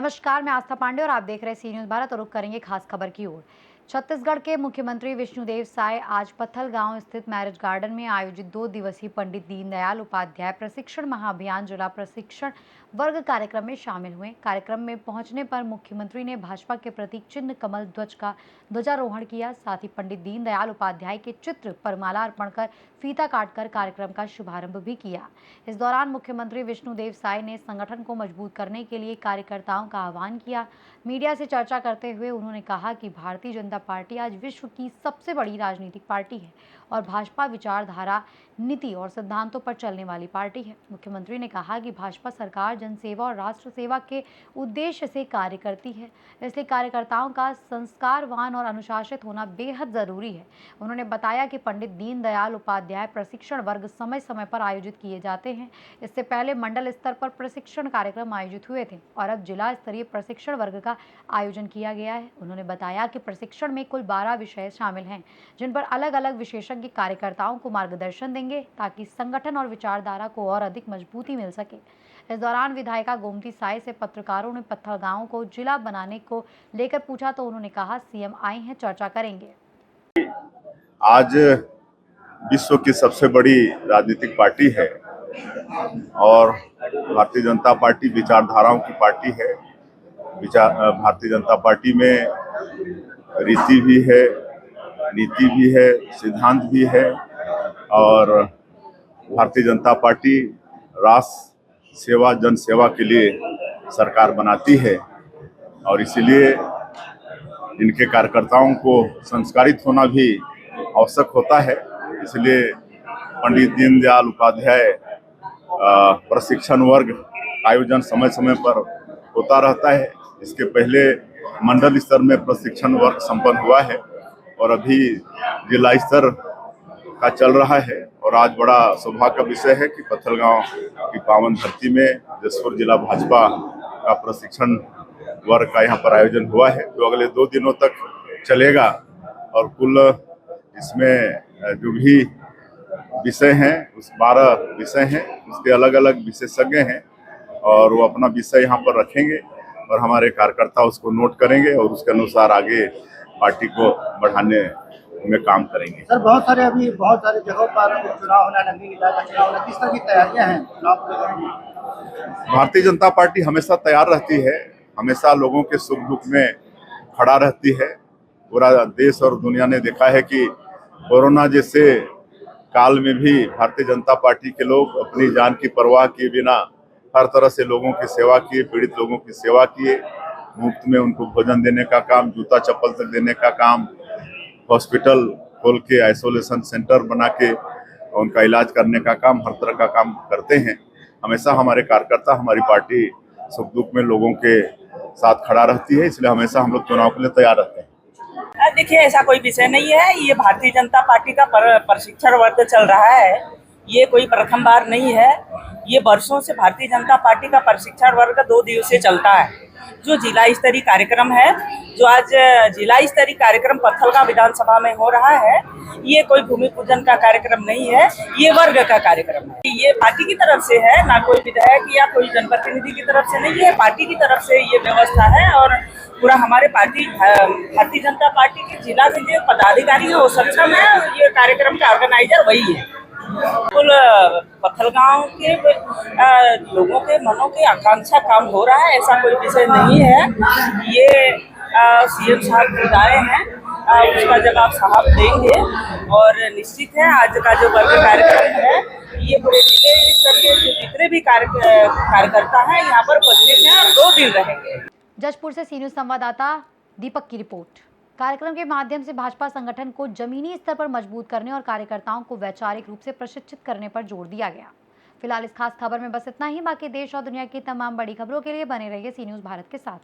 नमस्कार, मैं आस्था पांडे और आप देख रहे हैं सी न्यूज भारत और रुक करेंगे खास खबर की ओर। छत्तीसगढ़ के मुख्यमंत्री विष्णुदेव साय आज पत्थल गांव स्थित मैरिज गार्डन में आयोजित 2 दिवसीय पंडित दीनदयाल उपाध्याय प्रशिक्षण महाअभियान जिला प्रशिक्षण वर्ग कार्यक्रम में शामिल हुए। कार्यक्रम में पहुंचने पर मुख्यमंत्री ने भाजपा के प्रतीक चिन्ह कमल ध्वज का ध्वजारोहण किया। साथ ही पंडित दीनदयाल उपाध्याय के चित्र पर माला अर्पण कर फीता काटकर कार्यक्रम का शुभारंभ भी किया। इस दौरान मुख्यमंत्री विष्णुदेव साय ने संगठन को मजबूत करने के लिए कार्यकर्ताओं का आह्वान किया। मीडिया से चर्चा करते हुए उन्होंने कहा कि भारतीय जनता पार्टी आज विश्व की सबसे बड़ी राजनीतिक पार्टी है और भाजपा विचारधारा, नीति और सिद्धांतों पर चलने वाली पार्टी है। मुख्यमंत्री ने कहा कि भाजपा सरकार जनसेवा और राष्ट्र सेवा के उद्देश्य से कार्य करती है, इसलिए कार्यकर्ताओं का संस्कारवान और अनुशासित होना बेहद जरूरी है। उन्होंने बताया कि पंडित दीनदयाल उपाध्याय प्रशिक्षण वर्ग समय समय पर आयोजित किए जाते हैं। इससे पहले मंडल स्तर पर प्रशिक्षण कार्यक्रम आयोजित हुए थे और अब जिला स्तरीय प्रशिक्षण वर्ग का आयोजन किया गया है। उन्होंने बताया कि प्रशिक्षण में कुल 12 विषय शामिल हैं, जिन पर अलग अलग विशेषज्ञ कार्यकर्ताओं को मार्गदर्शन देंगे ताकि संगठन और विचारधारा को और अधिक मजबूती मिल सके। इस दौरान विधायिका गोमती साय से पत्रकारों ने पत्थल गांव को जिला बनाने को लेकर पूछा तो उन्होंने कहा, सीएम आए हैं, चर्चा करेंगे। आज विश्व की सबसे बड़ी राजनीतिक पार्टी है और भारतीय जनता पार्टी विचारधाराओं की पार्टी है। भारतीय जनता पार्टी में रीति भी है, नीति भी है, सिद्धांत भी है और भारतीय जनता पार्टी राष्ट्र सेवा, जन सेवा के लिए सरकार बनाती है और इसीलिए इनके कार्यकर्ताओं को संस्कारित होना भी आवश्यक होता है। इसलिए पंडित दीनदयाल उपाध्याय प्रशिक्षण वर्ग आयोजन समय समय पर होता रहता है। इसके पहले मंडल स्तर में प्रशिक्षण वर्ग संपन्न हुआ है और अभी जिला स्तर का चल रहा है और आज बड़ा सौभाग्य का विषय है कि पत्थल गांव की पावन धरती में जसपुर जिला भाजपा का प्रशिक्षण वर्ग का यहाँ पर आयोजन हुआ है जो अगले 2 दिनों तक चलेगा और कुल इसमें जो भी विषय हैं उस 12 विषय हैं, उसके अलग अलग विशेषज्ञ हैं और वो अपना विषय यहाँ पर रखेंगे और हमारे कार्यकर्ता उसको नोट करेंगे और उसके अनुसार आगे पार्टी को बढ़ाने में काम करेंगे। सर, बहुत सारे जगहों पर चुनाव होना, नगरीय निकाय का चुनाव होना, किस तरह की तैयारियां हैं चुनाव को? भारतीय जनता पार्टी हमेशा तैयार रहती है, हमेशा लोगों के सुख दुख में खड़ा रहती है। पूरा देश और दुनिया ने देखा है कि कोरोना जैसे काल में भी भारतीय जनता पार्टी के लोग अपनी जान की परवाह किए बिना हर तरह से लोगों की सेवा किए, पीड़ित लोगों की सेवा किए, मुफ्त में उनको भोजन देने का काम, जूता चप्पल तक देने का काम, हॉस्पिटल खोल के आइसोलेशन सेंटर बना के उनका इलाज करने का काम, हर तरह का काम करते हैं। हमेशा हमारे कार्यकर्ता, हमारी पार्टी सुख दुख में लोगों के साथ खड़ा रहती है, इसलिए हमेशा हम लोग चुनाव के लिए तैयार रहते हैं। देखिए, ऐसा कोई विषय नहीं है। ये भारतीय जनता पार्टी का प्रशिक्षण वर्ग चल रहा है, ये कोई प्रथम बार नहीं है। ये वर्षों से भारतीय जनता पार्टी का प्रशिक्षण वर्ग 2 दिवसीय चलता है। जो जिला स्तरीय कार्यक्रम है, जो आज जिला स्तरीय कार्यक्रम पत्थलगांव विधानसभा में हो रहा है, ये कोई भूमि पूजन का कार्यक्रम नहीं है, ये वर्ग का कार्यक्रम है। ये पार्टी की तरफ से है, ना कोई विधायक या कोई जनप्रतिनिधि की तरफ से नहीं है, पार्टी की तरफ से ये व्यवस्था है और पूरा हमारे भारतीय जनता पार्टी के जिला के जो पदाधिकारी है वो सक्षम है। ये कार्यक्रम का ऑर्गेनाइजर वही है। कुल पत्थलगांव के लोगों के मनों की आकांक्षा काम हो रहा है, ऐसा कोई विषय नहीं है। ये सीएम साहब खुद आए हैं, उसका जवाब साहब देंगे और निश्चित है आज का जो वर्ग कार्यक्रम है ये पूरे जिले स्तर के जितने भी कार्यकर्ता हैं यहाँ पर उपस्थित हैं और 2 दिन रहेंगे। जशपुर से सी न्यूज संवाददाता दीपक की रिपोर्ट। कार्यक्रम के माध्यम से भाजपा संगठन को जमीनी स्तर पर मजबूत करने और कार्यकर्ताओं को वैचारिक रूप से प्रशिक्षित करने पर जोर दिया गया। फिलहाल इस खास खबर में बस इतना ही। बाकी देश और दुनिया की तमाम बड़ी खबरों के लिए बने रहिए सी न्यूज भारत के साथ।